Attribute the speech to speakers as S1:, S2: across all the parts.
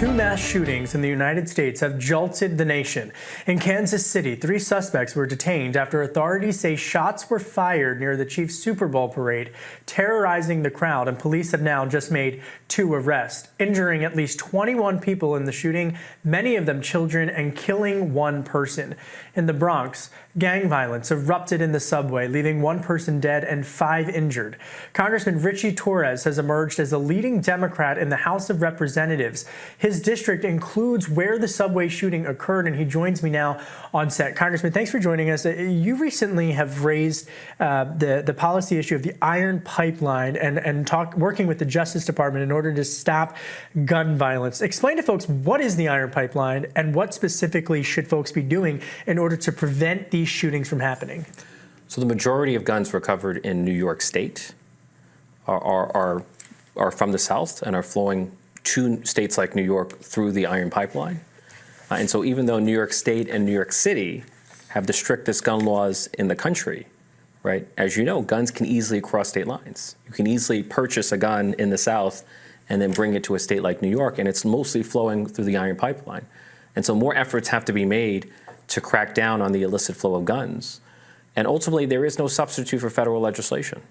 S1: Two mass shootings in the United States have jolted the nation. In Kansas City, 3 suspects were detained after authorities say shots were fired near the Chiefs Super Bowl parade, terrorizing the crowd, and police have now just made 2 arrests, injuring at least 21 people in the shooting, many of them children, and killing 1 person. In the Bronx, gang violence erupted in the subway, leaving 1 person dead and 5 injured. Congressman Ritchie Torres has emerged as a leading Democrat in the House of Representatives. His district includes where the subway shooting occurred, and he joins me now on set. Congressman, thanks for joining us. You recently have raised the policy issue of the iron pipeline and working with the Justice Department in order to stop gun violence. Explain to folks, what is the iron pipeline and what specifically should folks be doing in order to prevent these shootings from happening?
S2: So the majority of guns recovered in New York State are from the South and are flowing to states like New York through the iron pipeline. And so even though New York State and New York City have the strictest gun laws in the country, right, as you know, guns can easily cross state lines. You can easily purchase a gun in the South and then bring it to a state like New York, and it's mostly flowing through the iron pipeline. And so more efforts have to be made to crack down on the illicit flow of guns. And ultimately, there is no substitute for federal legislation.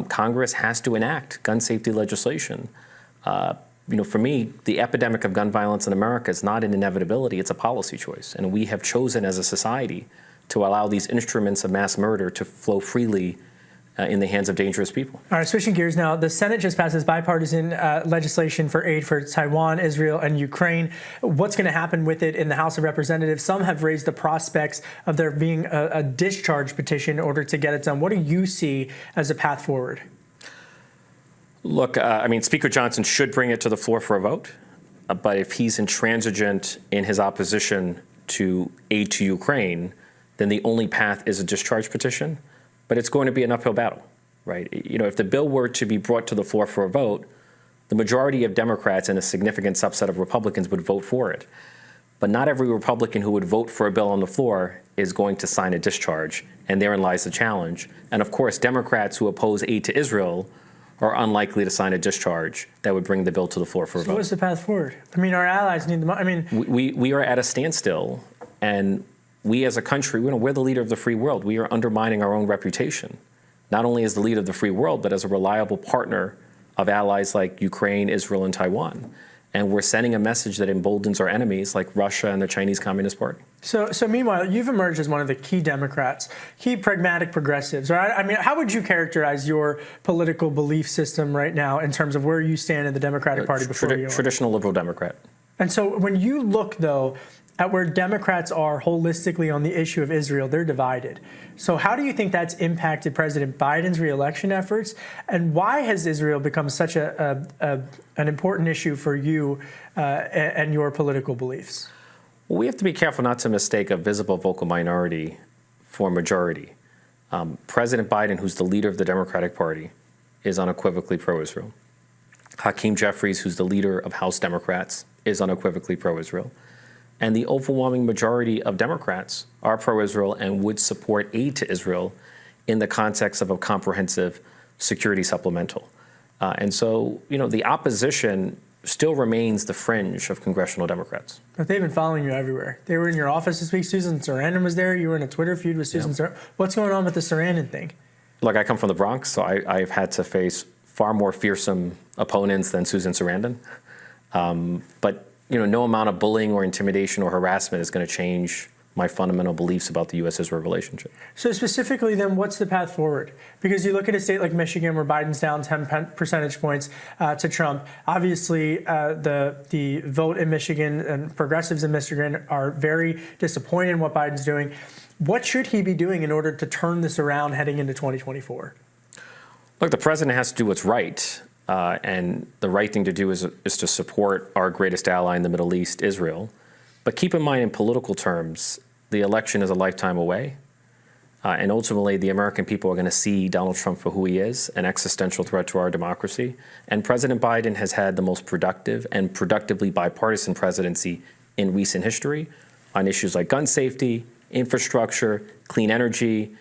S2: Congress has to enact gun safety legislation. For me, the epidemic of gun violence in America is not an inevitability, it's a policy choice. And we have chosen as a society to allow these instruments of mass murder to flow freely in the hands of dangerous people.
S1: All right, switching gears now, the Senate just passes bipartisan legislation for aid for Taiwan, Israel, and Ukraine. What's going to happen with it in the House of Representatives? Some have raised the prospects of there being a discharge petition in order to get it done. What do you see as a path forward?
S2: Look, Speaker Johnson should bring it to the floor for a vote, but if he's intransigent in his opposition to aid to Ukraine, then the only path is a discharge petition. But it's going to be an uphill battle, right? If the bill were to be brought to the floor for a vote, the majority of Democrats and a significant subset of Republicans would vote for it. But not every Republican who would vote for a bill on the floor is going to sign a discharge, and therein lies the challenge. And of course, Democrats who oppose aid to Israel are unlikely to sign a discharge that would bring the bill to the floor for a vote.
S1: So what's the path forward? Our allies need the money.
S2: We are at a standstill, and we as a country, we're the leader of the free world. We are undermining our own reputation, not only as the leader of the free world, but as a reliable partner of allies like Ukraine, Israel, and Taiwan. And we're sending a message that emboldens our enemies like Russia and the Chinese Communist Party.
S1: So meanwhile, you've emerged as one of the key Democrats, key pragmatic progressives, right? How would you characterize your political belief system right now in terms of where you stand in the Democratic Party before you are?
S2: Traditional liberal Democrat.
S1: And so when you look, though, at where Democrats are holistically on the issue of Israel, they're divided. So how do you think that's impacted President Biden's reelection efforts? And why has Israel become such an important issue for you and your political beliefs?
S2: Well, we have to be careful not to mistake a visible vocal minority for a majority. President Biden, who's the leader of the Democratic Party, is unequivocally pro-Israel. Hakeem Jeffries, who's the leader of House Democrats, is unequivocally pro-Israel. And the overwhelming majority of Democrats are pro-Israel and would support aid to Israel in the context of a comprehensive security supplemental. And so, the opposition still remains the fringe of congressional Democrats.
S1: But they've been following you everywhere. They were in your office this week. Susan Sarandon was there. You were in a Twitter feud with Susan Sarandon. What's going on with the Sarandon thing?
S2: Look, I come from the Bronx, so I've had to face far more fearsome opponents than Susan Sarandon. But no amount of bullying or intimidation or harassment is going to change my fundamental beliefs about the U.S.-Israel relationship.
S1: So specifically, then, what's the path forward? Because you look at a state like Michigan, where Biden's down 10 percentage points to Trump. Obviously, the vote in Michigan and progressives in Michigan are very disappointed in what Biden's doing. What should he be doing in order to turn this around heading into 2024?
S2: Look, the president has to do what's right. And the right thing to do is to support our greatest ally in the Middle East, Israel. But keep in mind, in political terms, the election is a lifetime away. And ultimately, the American people are going to see Donald Trump for who he is, an existential threat to our democracy. And President Biden has had the most productive and productively bipartisan presidency in recent history on issues like gun safety, infrastructure, clean energy.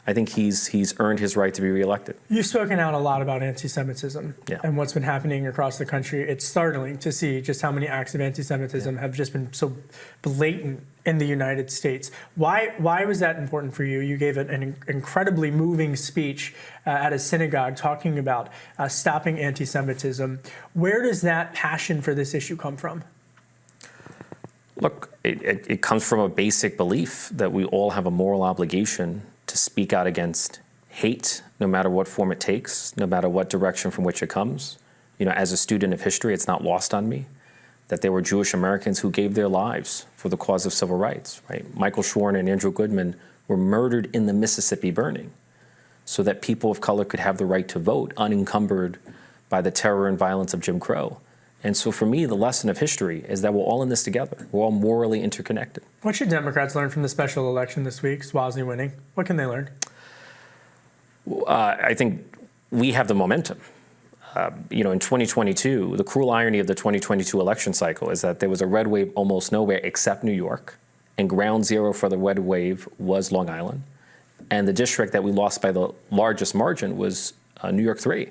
S2: I think he's earned his right to be reelected.
S1: You've spoken out a lot about anti-Semitism and what's been happening across the country. It's startling to see just how many acts of anti-Semitism have just been so blatant in the United States. Why was that important for you? You gave an incredibly moving speech at a synagogue talking about stopping anti-Semitism. Where does that passion for this issue come from?
S2: Look, it comes from a basic belief that we all have a moral obligation to speak out against hate, no matter what form it takes, no matter what direction from which it comes. You know, as a student of history, it's not lost on me that there were Jewish Americans who gave their lives for the cause of civil rights, right? Michael Schwerner and Andrew Goodman were murdered in the Mississippi burning so that people of color could have the right to vote unencumbered by the terror and violence of Jim Crow. And so for me, the lesson of history is that we're all in this together. We're all morally interconnected.
S1: What should Democrats learn from the special election this week, Suozzi winning? What can they learn?
S2: I think we have the momentum. You know, in 2022, the cruel irony of the 2022 election cycle is that there was a red wave almost nowhere except New York, and ground zero for the red wave was Long Island. And the district that we lost by the largest margin was New York 3.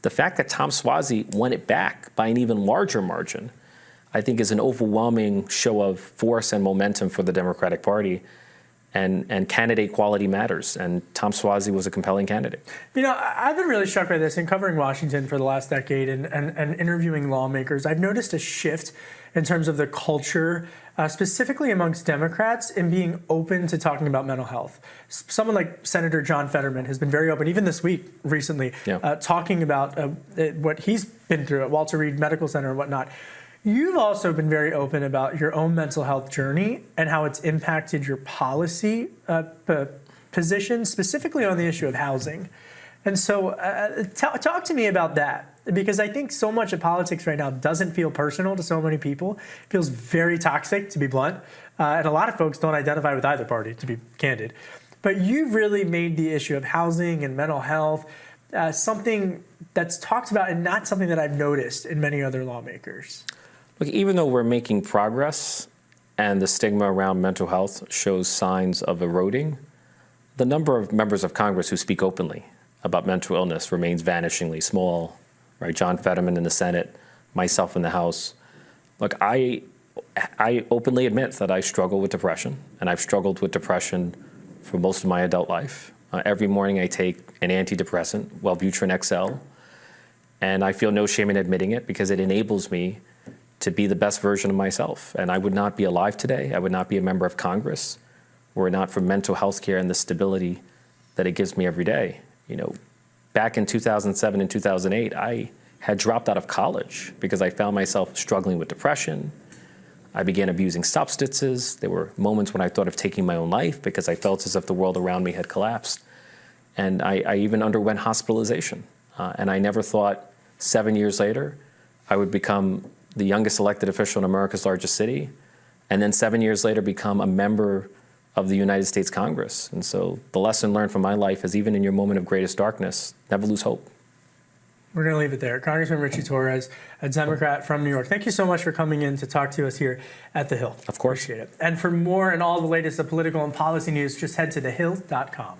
S2: The fact that Tom Suozzi won it back by an even larger margin, I think, is an overwhelming show of force and momentum for the Democratic Party. And candidate quality matters. And Tom Suozzi was a compelling candidate.
S1: You know, I've been really struck by this in covering Washington for the last decade and interviewing lawmakers. I've noticed a shift in terms of the culture, specifically amongst Democrats, in being open to talking about mental health. Someone like Senator John Fetterman has been very open, even this week recently, talking about what he's been through at Walter Reed Medical Center and whatnot. You've also been very open about your own mental health journey and how it's impacted your policy position, specifically on the issue of housing. And so talk to me about that, because I think so much of politics right now doesn't feel personal to so many people. It feels very toxic, to be blunt. And a lot of folks don't identify with either party, to be candid. But you've really made the issue of housing and mental health something that's talked about and not something that I've noticed in many other lawmakers.
S2: Look, even though we're making progress and the stigma around mental health shows signs of eroding, the number of members of Congress who speak openly about mental illness remains vanishingly small, right? John Fetterman in the Senate, myself in the House. Look, I openly admit that I struggle with depression, and I've struggled with depression for most of my adult life. Every morning I take an antidepressant, Wellbutrin XL, and I feel no shame in admitting it because it enables me to be the best version of myself. And I would not be alive today. I would not be a member of Congress were it not for mental health care and the stability that it gives me every day. You know, back in 2007 and 2008, I had dropped out of college because I found myself struggling with depression. I began abusing substances. There were moments when I thought of taking my own life because I felt as if the world around me had collapsed. And I even underwent hospitalization. And I never thought 7 years later I would become the youngest elected official in America's largest city, and then 7 years later become a member of the United States Congress. And so the lesson learned from my life is even in your moment of greatest darkness, never lose hope.
S1: We're going to leave it there. Congressman Ritchie Torres, a Democrat from New York, thank you so much for coming in to talk to us here at The Hill.
S2: Of course.
S1: Appreciate it. And for more and all the latest of political and policy news, just head to thehill.com.